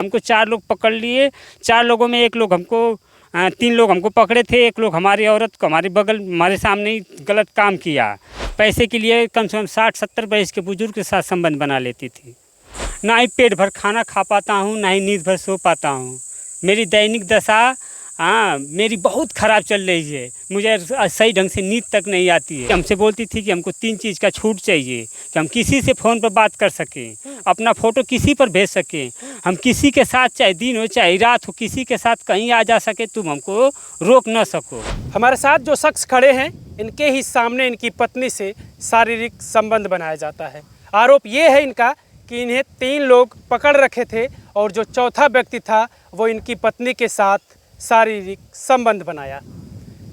हमको 4 लोग पकड़ लिए। 4 लोगों में 1 लोग हमको 3 लोग हमको पकड़े थे। 1 लोग हमारी औरत को हमारे सामने ही गलत काम किया। पैसे के लिए कम से कम 60-70 वर्ष के बुजुर्ग के साथ संबंध बना लेती थी। ना ही पेट भर खाना खा पाता हूँ, ना ही नींद भर सो पाता हूँ। मेरी दैनिक दशा मेरी बहुत ख़राब चल रही है। मुझे सही ढंग से नींद तक नहीं आती है। हमसे बोलती थी कि हमको 3 चीज़ का छूट चाहिए कि हम किसी से फ़ोन पर बात कर सकें, अपना फ़ोटो किसी पर भेज सकें, हम किसी के साथ चाहे दिन हो चाहे रात हो किसी के साथ कहीं आ जा सके, तुम हमको रोक न सको। हमारे साथ जो शख्स खड़े हैं, इनके ही सामने इनकी पत्नी से शारीरिक संबंध बनाया जाता है। आरोप ये है इनका कि इन्हें 3 लोग पकड़ रखे थे और जो चौथा व्यक्ति था वो इनकी पत्नी के साथ शारीरिक संबंध बनाया।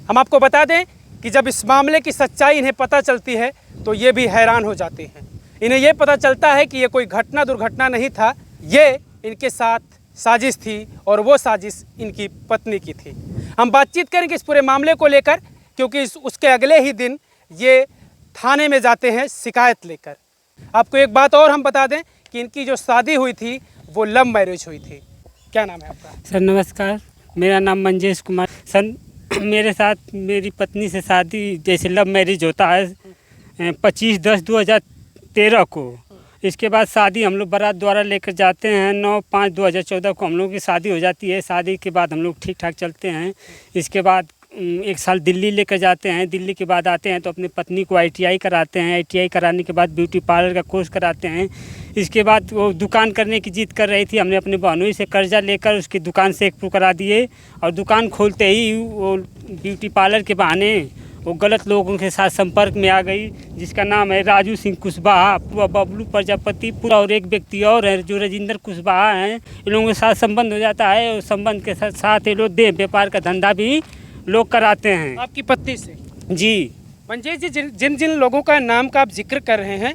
हम आपको बता दें कि जब इस मामले की सच्चाई इन्हें पता चलती है तो ये भी हैरान हो जाते हैं। इन्हें ये पता चलता है कि ये कोई दुर्घटना नहीं था, ये इनके साथ साजिश थी और वो साजिश इनकी पत्नी की थी। हम बातचीत करेंगे इस पूरे मामले को लेकर, क्योंकि उसके अगले ही दिन ये थाने में जाते हैं शिकायत लेकर। आपको एक बात और हम बता दें कि इनकी जो शादी हुई थी वो लव मैरिज हुई थी। क्या नाम है आपका? सर नमस्कार, मेरा नाम मंजेश कुमार। सर मेरे साथ मेरी पत्नी से शादी जैसे लव मैरिज होता है 25/10/2013 को। इसके बाद शादी हम लोग बारात द्वारा लेकर जाते हैं। 9/5/2014 को हम लोगों की शादी हो जाती है। शादी के बाद हम लोग ठीक ठाक चलते हैं। इसके बाद 1 साल दिल्ली लेकर जाते हैं। दिल्ली के बाद आते हैं तो अपनी पत्नी को ITI कराते हैं। ITI कराने के बाद ब्यूटी पार्लर का कोर्स कराते हैं। इसके बाद वो दुकान करने की जिद कर रही थी। हमने अपने बहनोई से कर्जा लेकर उसकी दुकान से एक करा दिए और दुकान खोलते ही वो ब्यूटी पार्लर के बहाने वो गलत लोगों के साथ संपर्क में आ गई, जिसका नाम है राजू सिंह कुशवाहा, बबलू प्रजापति और एक व्यक्ति और है जो राजेंद्र कुशवाहा हैं। इन लोगों के साथ संबंध हो जाता है और संबंध के साथ ये लोग देह व्यापार का धंधा भी लोग कराते हैं। आपकी पत्नी से? जी मंजेश जी, जिन जिन लोगों का नाम का आप जिक्र कर रहे हैं,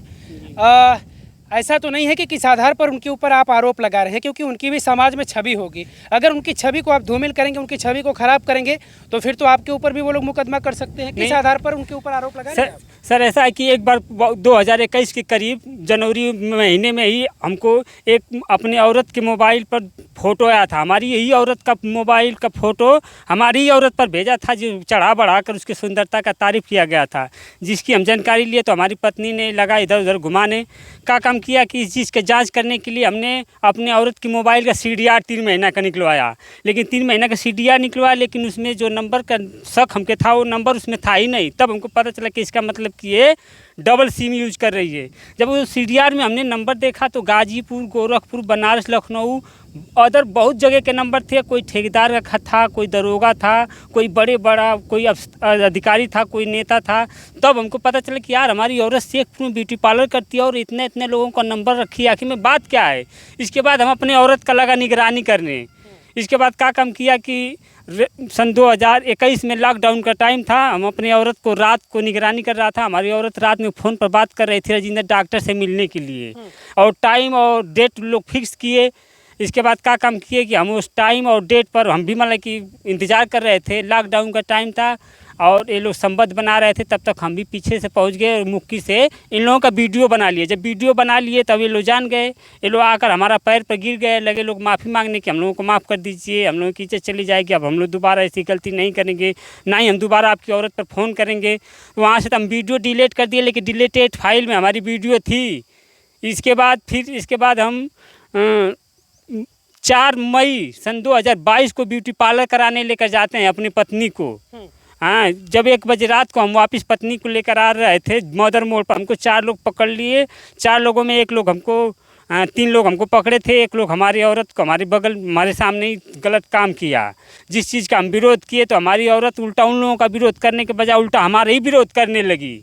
ऐसा तो नहीं है कि किस आधार पर उनके ऊपर आप आरोप लगा रहे हैं, क्योंकि उनकी भी समाज में छवि होगी। अगर उनकी छवि को आप धूमिल करेंगे, उनकी छवि को खराब करेंगे तो फिर तो आपके ऊपर भी वो लोग मुकदमा कर सकते हैं। किस आधार पर उनके ऊपर आरोप लगा रहे हैं? सर ऐसा है कि एक बार 2021 के करीब जनवरी महीने में ही हमको एक अपनी औरत के मोबाइल पर फ़ोटो आया था। हमारी यही औरत का मोबाइल का फ़ोटो हमारी ही औरत पर भेजा था, जो चढ़ा बढ़ा कर उसकी सुंदरता का तारीफ़ किया गया था, जिसकी हम जानकारी लिए तो हमारी पत्नी ने लगा इधर उधर घुमाने का काम किया कि इस चीज़ के जांच करने के लिए हमने अपने औरत की मोबाइल का CDR 3 महीना का निकलवाया। लेकिन 3 महीना का CDR निकलवाया, लेकिन उसमें जो नंबर का शक हमके था वो नंबर उसमें था ही नहीं। तब हमको पता चला कि इसका मतलब कि ये डबल सिम यूज कर रही है। जब वो CDR में हमने नंबर देखा तो गाजीपुर, गोरखपुर, बनारस, लखनऊ अदर बहुत जगह के नंबर थे। कोई ठेकेदार का था, कोई दरोगा था, कोई बड़ा कोई अधिकारी था, कोई नेता था। तब हमको पता चला कि यार हमारी औरत शेखपुर में ब्यूटी पार्लर करती है और इतने लोगों का नंबर रखी है, आखिर में बात क्या है। इसके बाद हम अपने औरत का लगा निगरानी करने। इसके बाद क्या काम किया कि सन 2021 में लॉकडाउन का टाइम था। हम अपनी औरत को रात को निगरानी कर रहा था। हमारी औरत रात में फ़ोन पर बात कर रही थी राजेंद्र डॉक्टर से मिलने के लिए, और टाइम और डेट लोग फिक्स किए। इसके बाद क्या काम किए कि हम उस टाइम और डेट पर हम भी मतलब कि इंतज़ार कर रहे थे। लॉकडाउन का टाइम था और ये लोग संबंध बना रहे थे, तब तक हम भी पीछे से पहुंच गए और मुक्की से इन लोगों का वीडियो बना लिए। जब वीडियो बना लिए तब ये लोग जान गए। ये लोग आकर हमारा पैर पर गिर गए, लगे लोग माफ़ी मांगने की, हम लोगों को माफ़ कर दीजिए, हम लोगों की इज्जत चली जाएगी, अब हम लोग दोबारा ऐसी गलती नहीं करेंगे, ना ही हम दोबारा आपकी औरत पर फ़ोन करेंगे। वहाँ से तो हम वीडियो डिलीट कर दिए, लेकिन डिलीटेड फाइल में हमारी वीडियो थी। इसके बाद हम 4 मई सन 2022 को ब्यूटी पार्लर कराने लेकर जाते हैं अपनी पत्नी को। हाँ, जब 1 बजे रात को हम वापस पत्नी को लेकर आ रहे थे मदर मोड़ पर, हमको 4 लोग पकड़ लिए। 4 लोगों में 1 लोग हमको 3 लोग हमको पकड़े थे। 1 लोग हमारी औरत को हमारे सामने ही गलत काम किया, जिस चीज़ का हम विरोध किए तो हमारी औरत उल्टा उन लोगों का विरोध करने के बजाय उल्टा हमारा ही विरोध करने लगी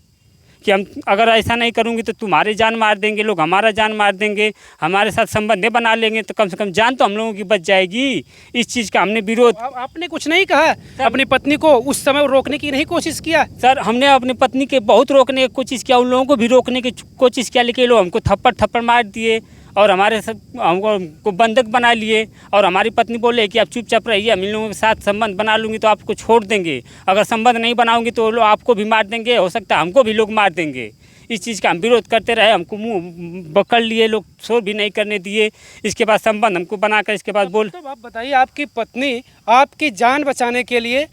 कि हम अगर ऐसा नहीं करूँगी तो तुम्हारे जान मार देंगे, लोग हमारा जान मार देंगे, हमारे साथ संबंध बना लेंगे, तो कम से कम जान तो हम लोगों की बच जाएगी। इस चीज़ का हमने विरोध। आपने कुछ नहीं कहा अपनी पत्नी को उस समय रोकने की नहीं कोशिश किया? सर हमने अपनी पत्नी के बहुत रोकने की कोशिश किया, उन लोगों को भी रोकने की कोशिश किया, लेकिन लोग हमको थप्पड़ मार दिए और हमको बंधक बना लिए। और हमारी पत्नी बोले कि आप चुपचाप रहिए, हम इन लोगों के साथ संबंध बना लूँगी तो आपको छोड़ देंगे, अगर संबंध नहीं बनाऊंगी तो लोग आपको भी मार देंगे, हो सकता है हमको भी लोग मार देंगे। इस चीज़ का हम विरोध करते रहे, हमको मुँह पकड़ लिए लोग, शोर भी नहीं करने दिए। इसके बाद संबंध हमको बनाकर इसके बाद बोल। तो आप बताइए, आपकी पत्नी आपकी जान बचाने के लिए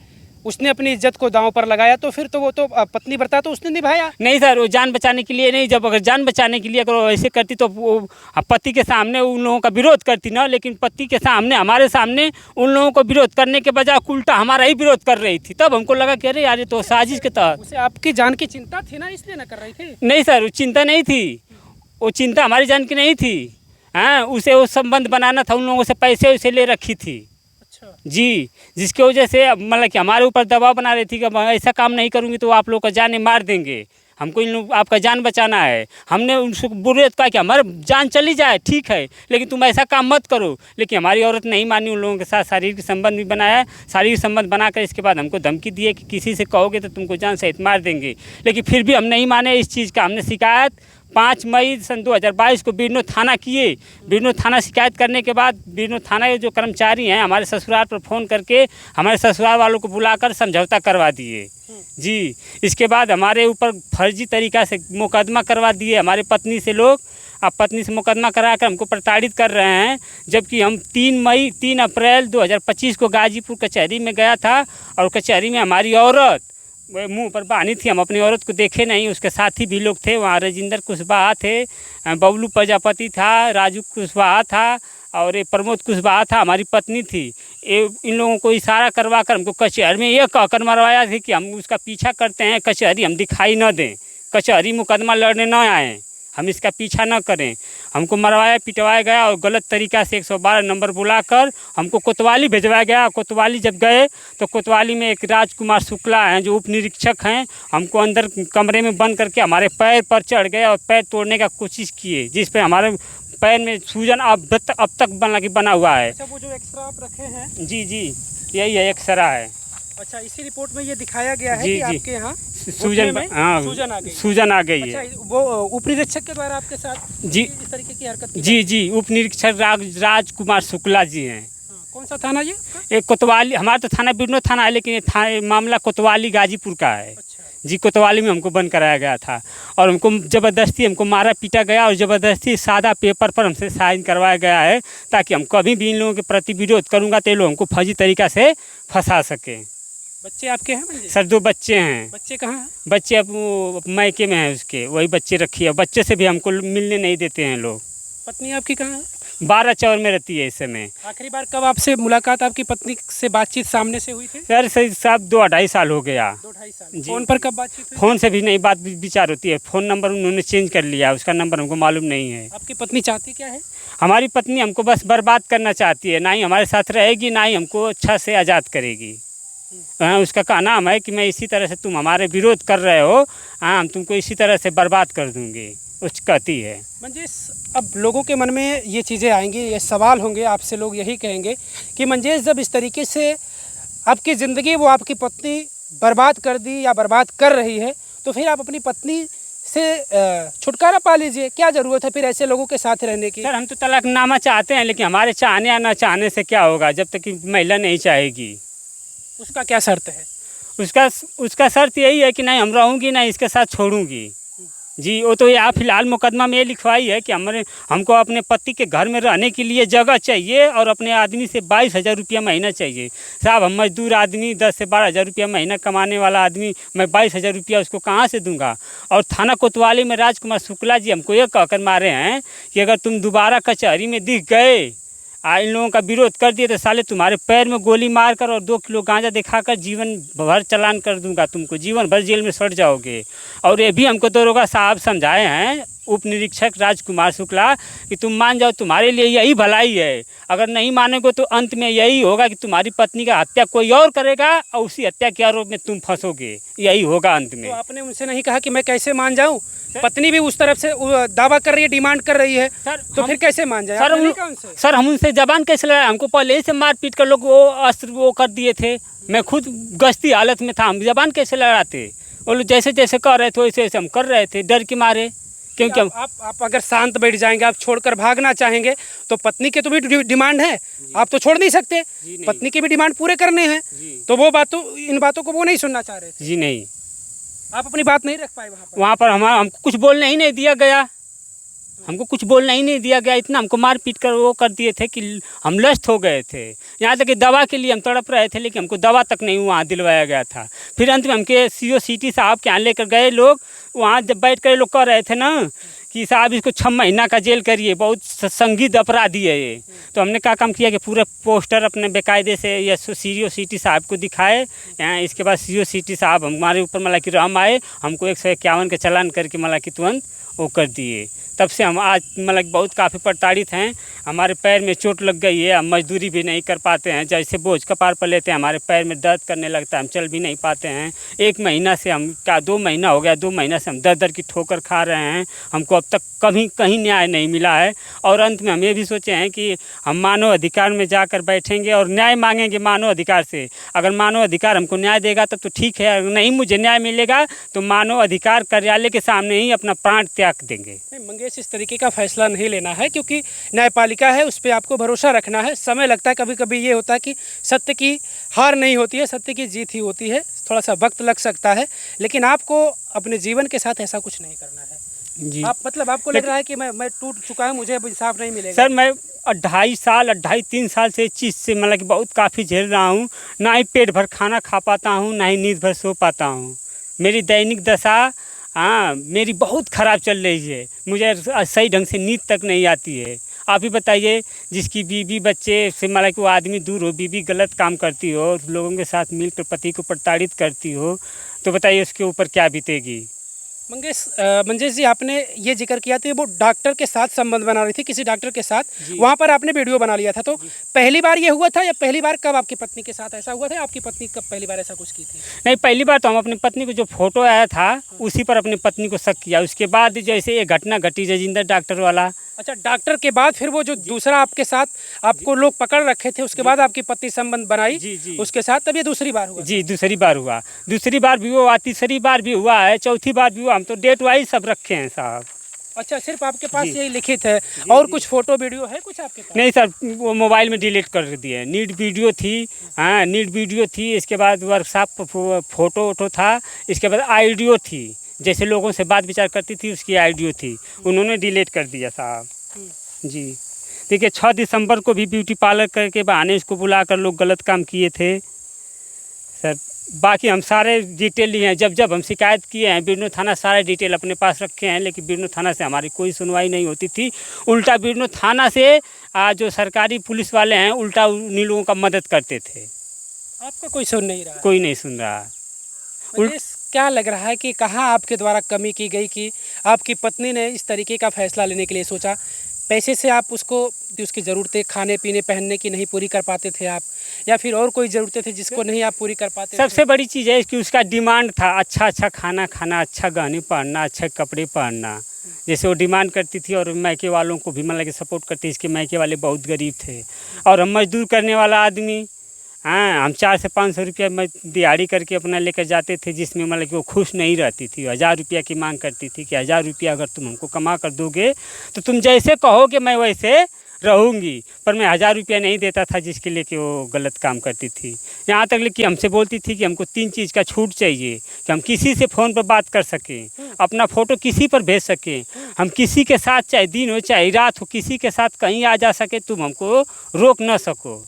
उसने अपनी इज्जत को दांव पर लगाया, तो फिर तो वो तो पत्नी व्रता तो उसने निभाया। नहीं सर, वो जान बचाने के लिए नहीं, जब अगर जान बचाने के लिए अगर वो ऐसे करती तो वो पति के सामने उन लोगों का विरोध करती ना, लेकिन पति के सामने, हमारे सामने उन लोगों को विरोध करने के बजाय उल्टा हमारा ही विरोध कर रही थी। तब हमको लगा कि अरे यार ये तो साजिश के तहत। उसे आपकी जान की चिंता थी ना, इसलिए ना कर रही थी। नहीं सर, वो चिंता नहीं थी, वो चिंता हमारी जान की नहीं थी। हाँ, उसे वो संबंध बनाना था, उन लोगों से पैसे उसे ले रखी थी जी, जिसकी वजह से मतलब कि हमारे ऊपर दबाव बना रही थी कि मैं ऐसा काम नहीं करूँगी तो आप लोग का जान मार देंगे, हमको इन लोग आपका जान बचाना है। हमने उनसे बुरे कहा कि हमारा जान चली जाए ठीक है, लेकिन तुम ऐसा काम मत करो। लेकिन हमारी औरत नहीं मानी, उन लोगों के साथ शारीरिक संबंध भी बनाया। शारीरिक संबंध बनाकर इसके बाद हमको धमकी दिए कि किसी से कहोगे तो तुमको जान सहित मार देंगे। लेकिन फिर भी हम नहीं माने इस चीज़ का। हमने शिकायत 5 मई सन 2022 को बिरनो थाना किए। बिरनो थाना शिकायत करने के बाद बिरनो थाना के जो कर्मचारी हैं हमारे ससुराल पर फ़ोन करके हमारे ससुराल वालों को बुलाकर समझौता करवा दिए जी। इसके बाद हमारे ऊपर फर्जी तरीक़ा से मुकदमा करवा दिए हमारे पत्नी से लोग। अब पत्नी से मुकदमा कराकर हमको प्रताड़ित कर रहे हैं, जबकि हम 3 अप्रैल 2025 को गाजीपुर कचहरी में गया था और कचहरी में हमारी औरत वह मुंह पर बानी थी। हम अपनी औरत को देखे नहीं, उसके साथी भी लोग थे वहाँ। राजेंद्र कुशवाहा थे, बबलू प्रजापति था, राजू कुशवाहा था और ये प्रमोद कुशवाहा था, हमारी पत्नी थी। ये इन लोगों को इशारा करवा कर हमको कचहरी में ये कहकर मरवाया था कि हम उसका पीछा करते हैं, कचहरी हम दिखाई न दें, कचहरी मुकदमा लड़ने न आएँ, हम इसका पीछा न करें। हमको मरवाया पिटवाया गया और गलत तरीक़ा से 112 नंबर बुलाकर हमको कोतवाली भिजवाया गया। कोतवाली जब गए तो कोतवाली में एक राजकुमार शुक्ला हैं जो उप निरीक्षक हैं, हमको अंदर कमरे में बंद करके हमारे पैर पर चढ़ गए और पैर तोड़ने का कोशिश किए, जिस पर हमारे पैर में सूजन अब तक बना हुआ है। अच्छा, वो जो एक्सरा आप रखे हैं जी, यही है एक्सरा है। अच्छा, इसी रिपोर्ट में ये दिखाया गया है जी, कि आपके यहाँ सूजन, हाँ, सूजन आ गई है। अच्छा, वो उप निरीक्षक के द्वारा आपके साथ जी इस तरीके की हरकत की? जी, उप निरीक्षक राजकुमार शुक्ला जी हैं। कौन सा थाना ये? एक कोतवाली, हमारा तो थाना बिरनो थाना है, लेकिन ये मामला कोतवाली गाजीपुर का है। अच्छा। जी, कोतवाली में हमको बंद कराया गया था और हमको ज़बरदस्ती हमको मारा पीटा गया और ज़बरदस्ती सादा पेपर पर हमसे साइन करवाया गया है, ताकि हम कभी भी इन लोगों के प्रति विरोध करूँगा तो ये लोग हमको फर्जी तरीक़ा से फंसा सकें। बच्चे आपके हैं? सर 2 बच्चे हैं। बच्चे कहाँ हैं? बच्चे अब वो मायके में हैं उसके, वही बच्चे रखी है। बच्चे से भी हमको मिलने नहीं देते हैं लोग। पत्नी आपकी कहाँ है? 12 चौर में रहती है इस समय। आखिरी बार कब आपसे मुलाकात, आपकी पत्नी से बातचीत सामने से हुई थी? सर सही साहब 2-2.5 साल हो गया। 2-2.5 साल। जी। फोन पर कब बातचीत हुई? फ़ोन से भी नहीं बात विचार होती है। फ़ोन नंबर उन्होंने चेंज कर लिया, उसका नंबर हमको मालूम नहीं है। आपकी पत्नी चाहती क्या है? हमारी पत्नी हमको बस बर्बाद करना चाहती है, ना ही हमारे साथ रहेगी, ना ही हमको अच्छा से आज़ाद करेगी। हाँ, उसका कहना है कि मैं इसी तरह से, तुम हमारे विरोध कर रहे हो, हाँ, हम तुमको इसी तरह से बर्बाद कर दूँगी, कुछ कहती है। मंजेश, अब लोगों के मन में ये चीज़ें आएंगी, ये सवाल होंगे आपसे, लोग यही कहेंगे कि मंजेश जब इस तरीके से आपकी ज़िंदगी वो आपकी पत्नी बर्बाद कर दी या बर्बाद कर रही है, तो फिर आप अपनी पत्नी से छुटकारा पा लीजिए। क्या ज़रूरत है फिर ऐसे लोगों के साथ रहने की? सर हम तो तलाकनामा चाहते हैं, लेकिन हमारे चाहने या ना चाहने से क्या होगा, जब तक कि महिला नहीं चाहेगी। उसका क्या शर्त है? उसका शर्त यही है कि नहीं हम रहूँगी, नहीं इसके साथ छोड़ूंगी जी। वो तो यहाँ फिलहाल मुकदमा में ये लिखवाई है कि हमको अपने पति के घर में रहने के लिए जगह चाहिए और अपने आदमी से 22,000 रुपया महीना चाहिए। साहब हम मजदूर आदमी, 10 से 12,000 रुपया महीना कमाने वाला आदमी, मैं 22,000 रुपया उसको कहाँ से दूंगा? और थाना कोतवाली में राजकुमार शुक्ला जी हमको ये कहकर मारे हैं कि अगर तुम दोबारा कचहरी में दिख गए, इन लोगों का विरोध कर दिए तो साले तुम्हारे पैर में गोली मारकर और 2 किलो गांजा दिखाकर जीवन भर चालान कर दूंगा, तुमको जीवन भर जेल में सड़ जाओगे। और ये भी हमको दरोगा साहब समझाए हैं, उप निरीक्षक राजकुमार शुक्ला, कि तुम मान जाओ, तुम्हारे लिए यही भलाई है। अगर नहीं मानोगे तो अंत में यही होगा कि तुम्हारी पत्नी का हत्या कोई और करेगा और उसी हत्या के आरोप में तुम फंसोगे, यही होगा अंत में। तो आपने उनसे नहीं कहा कि मैं कैसे मान जाऊं? पत्नी भी उस तरफ से दावा कर रही है, डिमांड कर रही है, तो फिर कैसे मान जाए? सर हम उनसे जबान कैसे लड़ाए? हमको पहले ही से मार पीट कर लोग वो अस्त्र वो कर दिए थे। मैं खुद गश्ती हालत में था, हम जबान कैसे लड़ाते? वो लोग जैसे जैसे कर रहे थे वैसे वैसे हम कर रहे थे, डर के मारे। क्योंकि आप अगर शांत बैठ जाएंगे, आप छोड़कर भागना चाहेंगे, तो पत्नी के तो भी डिमांड है, आप तो छोड़ नहीं सकते। पत्नी के भी डिमांड पूरे करने हैं, तो वो इन बातों को वो नहीं सुनना चाह रहे थे। जी नहीं। आप अपनी बात नहीं रख पाए वहाँ पर? वहाँ पर हमको कुछ बोलने ही नहीं दिया गया, हमको कुछ बोलना ही नहीं दिया गया। इतना हमको मार पीट कर वो कर दिए थे कि हम लस्ट हो गए थे। यहाँ तक कि दवा के लिए हम तड़प रहे थे, लेकिन हमको दवा तक नहीं वहाँ दिलवाया गया था। फिर अंत में हमके CO सिटी साहब के यहाँ लेकर गए लोग। वहाँ जब बैठ कर लोग कह रहे थे ना कि साहब इसको 6 महीना का जेल करिए, बहुत संगीन अपराधी है ये। तो हमने क्या काम किया कि पूरा पोस्टर अपने बेकायदे से या CO सिटी साहब को दिखाए यहाँ। इसके बाद CO सिटी साहब हमारे ऊपर मतलब कि रहम आए, हमको 151 का चालान करके मतलब कि तुरंत वो कर दिए। तब से हम आज मतलब बहुत काफ़ी प्रताड़ित हैं। हमारे पैर में चोट लग गई है, हम मजदूरी भी नहीं कर पाते हैं। जैसे बोझ कपार पर लेते हैं हमारे पैर में दर्द करने लगता है, हम चल भी नहीं पाते हैं। 1 महीना से हम क्या 2 महीना हो गया, 2 महीना से हम दर की ठोकर खा रहे हैं। हमको अब तक कभी कहीं न्याय नहीं मिला है। और अंत में हम ये भी सोचे हैं कि हम मानव अधिकार में जाकर बैठेंगे और न्याय मांगेंगे मानव अधिकार से। अगर मानव अधिकार हमको न्याय देगा तब तो ठीक है, अगर नहीं मुझे न्याय मिलेगा तो मानव अधिकार कार्यालय के सामने ही अपना प्राण त्याग देंगे। मंगेश, इस तरीके का फैसला नहीं लेना है, क्योंकि न्यायपालिका है, उस पर आपको भरोसा रखना है। समय लगता है, कभी कभी ये होता है कि सत्य की हार नहीं होती है, सत्य की जीत ही होती है। थोड़ा सा वक्त लग सकता है, लेकिन आपको अपने जीवन के साथ ऐसा कुछ नहीं करना है जी। आप मतलब आपको लग रहा है कि मैं टूट चुका हूँ, मुझे अब इंसाफ नहीं मिलेगा। सर मैं 2.5-3 साल से इस चीज़ से मतलब कि बहुत काफ़ी झेल रहा हूँ। ना ही पेट भर खाना खा पाता हूँ, ना ही नींद भर सो पाता हूँ। मेरी दैनिक दशा मेरी बहुत ख़राब चल रही है। मुझे सही ढंग से नींद तक नहीं आती है। आप ही बताइए, जिसकी बीवी बच्चे से मतलब कि वो आदमी दूर हो, बीवी गलत काम करती हो, लोगों के साथ मिलकर पति को प्रताड़ित करती हो, तो बताइए उसके ऊपर क्या बीतेगी। मंगेश जी, आपने ये जिक्र किया था वो डॉक्टर के साथ संबंध बना रही थी, किसी डॉक्टर के साथ, वहाँ पर आपने वीडियो बना लिया था। तो पहली बार ये हुआ था या पहली बार कब आपकी पत्नी के साथ ऐसा हुआ था? आपकी पत्नी कब पहली बार ऐसा कुछ की थी? नहीं, पहली बार तो हम अपनी पत्नी को जो फोटो आया था उसी पर अपनी पत्नी को शक किया। उसके बाद जैसे ये घटना घटी जजिंदर डॉक्टर वाला। अच्छा, डॉक्टर के बाद फिर वो जो दूसरा आपके साथ आपको लोग पकड़ रखे थे, उसके बाद आपकी पत्नी संबंध बनाई जी। उसके साथ, तब ये दूसरी बार हुआ? जी, दूसरी बार हुआ। दूसरी बार भी हुआ, तीसरी बार भी हुआ है, चौथी बार भी हुआ। हम तो डेट वाइज सब रखे हैं साहब। अच्छा, सिर्फ आपके पास यही लिखित है और कुछ फोटो वीडियो है कुछ आपके पास? नहीं सर, वो मोबाइल में डिलीट कर दिए। नीड वीडियो थी, नीड वीडियो थी। इसके बाद वर्कशॉप फोटो वोटो था। इसके बाद आइडियो थी, जैसे लोगों से बात विचार करती थी उसकी आइडियो थी, उन्होंने डिलीट कर दिया साहब। जी देखिए, 6 दिसंबर को भी ब्यूटी पार्लर करके बहाने इसको बुलाकर लोग गलत काम किए थे सर। बाकी हम सारे डिटेल लिए हैं, जब हम शिकायत किए हैं बिरनो थाना, सारे डिटेल अपने पास रखे हैं। लेकिन बिरनो थाना से हमारी कोई सुनवाई नहीं होती थी। उल्टा बिरनो थाना से जो सरकारी पुलिस वाले हैं उल्टा उन्हीं लोगों का मदद करते थे। आपका कोई सुन नहीं रहा? कोई नहीं सुन रहा। क्या लग रहा है कि कहाँ आपके द्वारा कमी की गई कि आपकी पत्नी ने इस तरीके का फैसला लेने के लिए सोचा? पैसे से आप उसको उसकी ज़रूरतें खाने पीने पहनने की नहीं पूरी कर पाते थे आप, या फिर और कोई ज़रूरतें थी जिसको नहीं आप पूरी कर पाते? सबसे बड़ी चीज़ है कि उसका डिमांड था अच्छा खाना खाना, अच्छा गहने पहनना, अच्छे कपड़े पहनना। जैसे वो डिमांड करती थी और मैके वालों को भी मतलब कि सपोर्ट करती। इसके मैके वाले बहुत गरीब थे और हम मजदूर करने वाला आदमी। हम 400 से 500 रुपया दिहाड़ी करके अपना लेकर जाते थे, जिसमें मतलब कि वो खुश नहीं रहती थी। 1000 रुपया की मांग करती थी कि 1000 रुपया अगर तुम हमको कमा कर दोगे तो तुम जैसे कहोगे मैं वैसे रहूँगी। पर मैं 1000 रुपया नहीं देता था, जिसके लिए कि वो गलत काम करती थी। यहाँ तक कि हमसे बोलती थी कि हमको 3 चीज़ का छूट चाहिए, कि हम किसी से फ़ोन पर बात कर सकें, अपना फ़ोटो किसी पर भेज सकें, हम किसी के साथ चाहे दिन हो चाहे रात हो किसी के साथ कहीं आ जा सके, तुम हमको रोक न सको।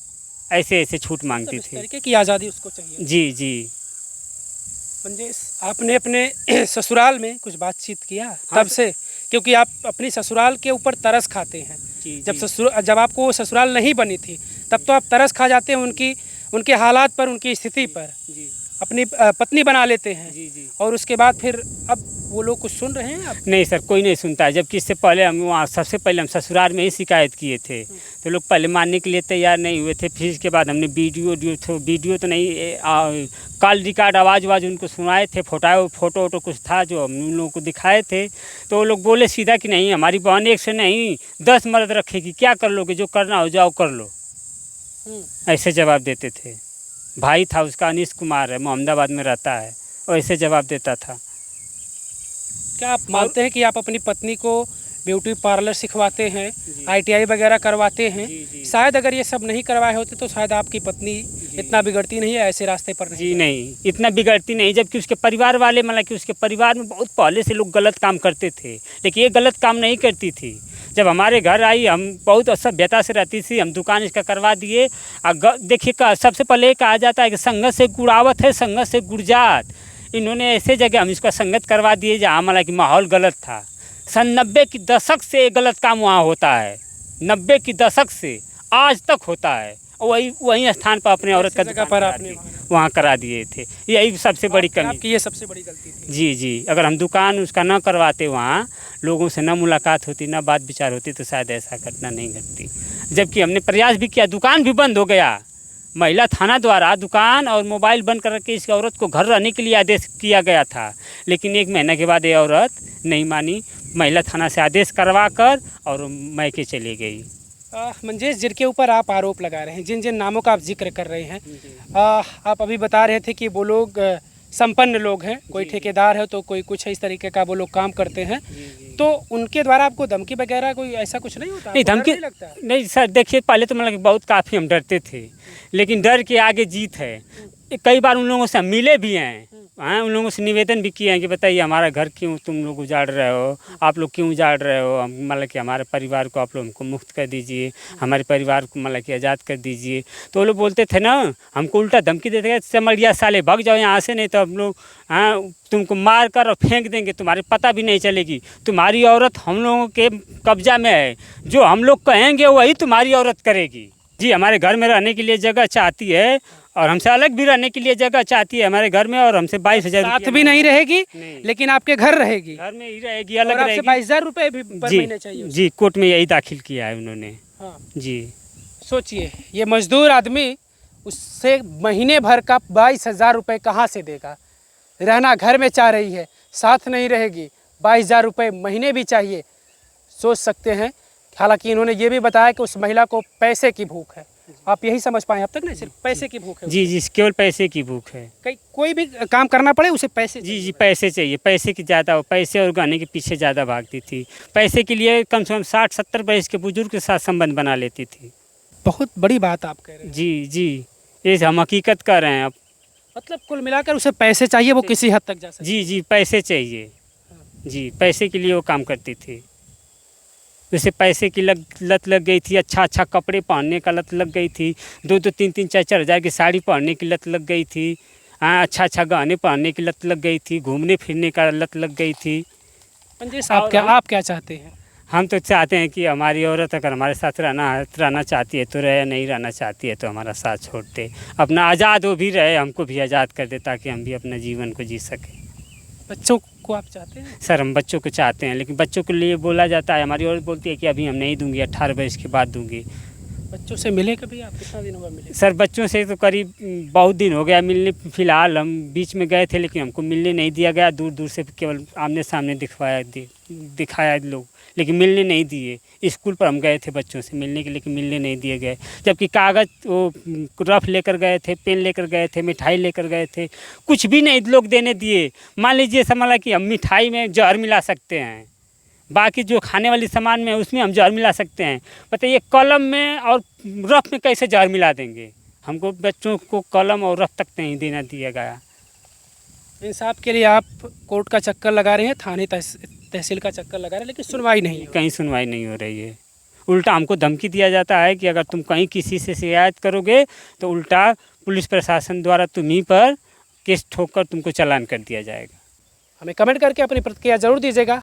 ऐसे छूट मांगती थी। इस तरीके की आज़ादी उसको चाहिए। जी। मंगेश, आपने अपने ससुराल में कुछ बातचीत किया तब से? क्योंकि आप अपनी ससुराल के ऊपर तरस खाते हैं। जब आपको वो ससुराल नहीं बनी थी तब तो आप तरस खा जाते हैं उनके हालात पर, उनकी स्थिति पर। अपनी पत्नी बना लेते हैं और उसके बाद फिर अब वो लोग कुछ सुन रहे हैं आप? नहीं सर, कोई नहीं सुनता है। जबकि इससे पहले हम वहाँ सबसे पहले हम ससुराल में ही शिकायत किए थे, तो लोग पहले मानने के लिए तैयार नहीं हुए थे। फिर इसके बाद हमने वीडियो तो नहीं, कॉल रिकॉर्ड आवाज़ उनको सुनाए थे, फोटो वोटो कुछ था जो हम उन लोगों को दिखाए थे। तो वो लोग बोले सीधा कि नहीं, हमारी बहन एक से नहीं 10 मर्द रखेगी, क्या कर लोगे, जो करना हो जाओ कर लो। ऐसे जवाब देते थे। भाई था उसका, अनीश कुमार है, मोहम्मदाबाद में रहता है, और ऐसे जवाब देता था। क्या आप मानते हैं कि आप अपनी पत्नी को ब्यूटी पार्लर सिखवाते हैं, ITI वगैरह करवाते हैं? शायद अगर ये सब नहीं करवाए होते तो शायद आपकी पत्नी इतना बिगड़ती नहीं है, ऐसे रास्ते पर नहीं जी नहीं, इतना बिगड़ती नहीं, जबकि उसके परिवार वाले मतलब कि उसके परिवार में बहुत पहले से लोग गलत काम करते थे, लेकिन ये गलत काम नहीं करती थी। जब हमारे घर आई, हम बहुत असभ्यता से रहती थी, हम दुकान इसका करवा दिए। देखिए, सबसे पहले कहा जाता है कि संगत से गुड़ावत है, संगत से गुड़जात। इन्होंने ऐसे जगह हम इसका संगत करवा दिए जहाँ मतलब कि माहौल गलत था। सन 90 की दशक से ये गलत काम वहाँ होता है, 90 की दशक से आज तक होता है। वही स्थान पर अपने औरत का जगह दुकान पर करा आपने दिए, वहाँ करा दिए थे। यही सबसे बड़ी कमी। आपकी ये सबसे बड़ी गलती थी। जी जी, अगर हम दुकान उसका न करवाते, वहाँ लोगों से न मुलाकात होती, न बात विचार होती, तो शायद ऐसा घटना नहीं घटती। जबकि हमने प्रयास भी किया, दुकान भी बंद हो गया। महिला थाना द्वारा दुकान और मोबाइल बंद करके इस औरत को घर रहने के लिए आदेश किया गया था, लेकिन 1 महीने के बाद ये औरत नहीं मानी। महिला थाना से आदेश करवा कर और मैके चली गई। मंजेश, जिनके ऊपर आप आरोप लगा रहे हैं, जिन जिन नामों का आप जिक्र कर रहे हैं, आप अभी बता रहे थे कि वो लोग संपन्न लोग हैं, कोई ठेकेदार है तो कोई कुछ इस तरीके का वो लोग काम करते हैं, तो उनके द्वारा आपको धमकी वगैरह कोई ऐसा कुछ नहीं होता? नहीं, धमकी नहीं लगता? नहीं सर, देखिए पहले तो मतलब बहुत काफ़ी हम डरते थे, लेकिन डर के आगे जीत है। कई बार उन लोगों से हम मिले भी हैं, हाँ, उन लोगों से निवेदन भी किए हैं कि बताइए हमारा घर क्यों तुम लोग उजाड़ रहे हो, आप लोग क्यों उजाड़ रहे हो, हम मतलब कि हमारे परिवार को आप लोग हमको मुक्त कर दीजिए, हमारे परिवार को मतलब कि आज़ाद कर दीजिए। तो वो लोग बोलते थे ना, हमको उल्टा धमकी देते थे, समरिया साले भाग जाओ यहाँ से, नहीं तो हम लोग हाँ तुमको मार कर और फेंक देंगे, तुम्हारे पता भी नहीं चलेगी, तुम्हारी औरत हम लोगों के कब्जा में है, जो हम लोग कहेंगे वही तुम्हारी औरत करेगी। जी, हमारे घर में रहने के लिए जगह चाहती है और हमसे अलग भी रहने के लिए जगह चाहती है हमारे घर में, और हमसे 22,000 साथ भी नहीं रहेगी, नहीं। लेकिन आपके घर रहेगी, घर में ही रहेगी, अलग और आपसे रहेगी। 22,000 रुपये भी पर महीने चाहिए उसे। जी, कोर्ट में यही दाखिल किया है उन्होंने। हाँ। जी, सोचिए, ये मजदूर आदमी उससे महीने भर का 22,000 रुपये कहाँ से देगा? रहना घर में चाह रही है, साथ नहीं रहेगी, 22,000 रुपये महीने भी चाहिए। सोच सकते हैं। हालांकि इन्होंने ये भी बताया कि उस महिला को पैसे की भूख है। आप यही समझ पाए अब तक? नहीं, सिर्फ पैसे की भूख है। जी जी, केवल पैसे की भूख है। कोई भी काम करना पड़े उसे पैसे जी जी, पैसे चाहिए, पैसे की ज़्यादा, पैसे और गाने के पीछे ज़्यादा भागती थी। पैसे के लिए कम से कम 60-70 वर्ष के बुजुर्ग के साथ संबंध बना लेती थी। बहुत बड़ी बात आप कह रहे हैं। जी जी, ये हम हकीकत कर रहे हैं अब। मतलब कुल मिलाकर उसे पैसे चाहिए, वो किसी हद तक जा सकती है। जी जी, पैसे चाहिए। जी, पैसे के लिए वो काम करती थी। जैसे पैसे की लत लग गई थी, अच्छा कपड़े पहनने का लत लग गई थी, 2-2, 3-3, 4-4 हज़ार की साड़ी पहनने की लत लग गई थी, हाँ, अच्छा गहने पहनने की लत लग गई थी, घूमने फिरने का लत लग गई थी। मंजेश, आप क्या चाहते हैं? हम तो चाहते हैं कि हमारी औरत अगर हमारे साथ रहना चाहती है तो रहे, नहीं रहना चाहती है तो हमारा साथ छोड़ दे, अपना आज़ाद वो भी रहे, हमको भी आज़ाद कर दे, ताकि हम भी अपना जीवन को जी सकें। बच्चों को आप चाहते हैं? सर, हम बच्चों को चाहते हैं, लेकिन बच्चों के लिए बोला जाता है, हमारी औरत बोलती है कि अभी हम नहीं दूंगी, 18 वर्ष के बाद दूंगी। बच्चों से मिले कभी आप? कितना दिन हुआ मिले? सर, बच्चों से तो करीब बहुत दिन हो गया मिलने। फ़िलहाल हम बीच में गए थे, लेकिन हमको मिलने नहीं दिया गया। दूर दूर से केवल आमने सामने दिखाया लोग, लेकिन मिलने नहीं दिए। स्कूल पर हम गए थे बच्चों से मिलने के लिए, लेकिन मिलने नहीं दिए गए। जबकि कागज़ वो रफ लेकर गए थे, पेन लेकर गए थे, मिठाई लेकर गए थे, कुछ भी नहीं लोग देने दिए। मान लीजिए समझ कि हम मिठाई में जहर मिला सकते हैं, बाकी जो खाने वाली सामान में उसमें हम जहर मिला सकते हैं, बताइए कलम में और रफ में कैसे जहर मिला देंगे? हमको बच्चों को कलम और रफ तक नहीं देना दिया गया। इंसाफ के लिए आप कोर्ट का चक्कर लगा रहे हैं, थाने तहसील का चक्कर लगा रहे हैं, लेकिन सुनवाई नहीं हो। कहीं सुनवाई नहीं हो रही है। उल्टा हमको धमकी दिया जाता है कि अगर तुम कहीं किसी से शिकायत करोगे तो उल्टा पुलिस प्रशासन द्वारा तुम्हीं पर केस ठोक कर तुमको चालान कर दिया जाएगा। हमें कमेंट करके अपनी प्रतिक्रिया ज़रूर दीजिएगा।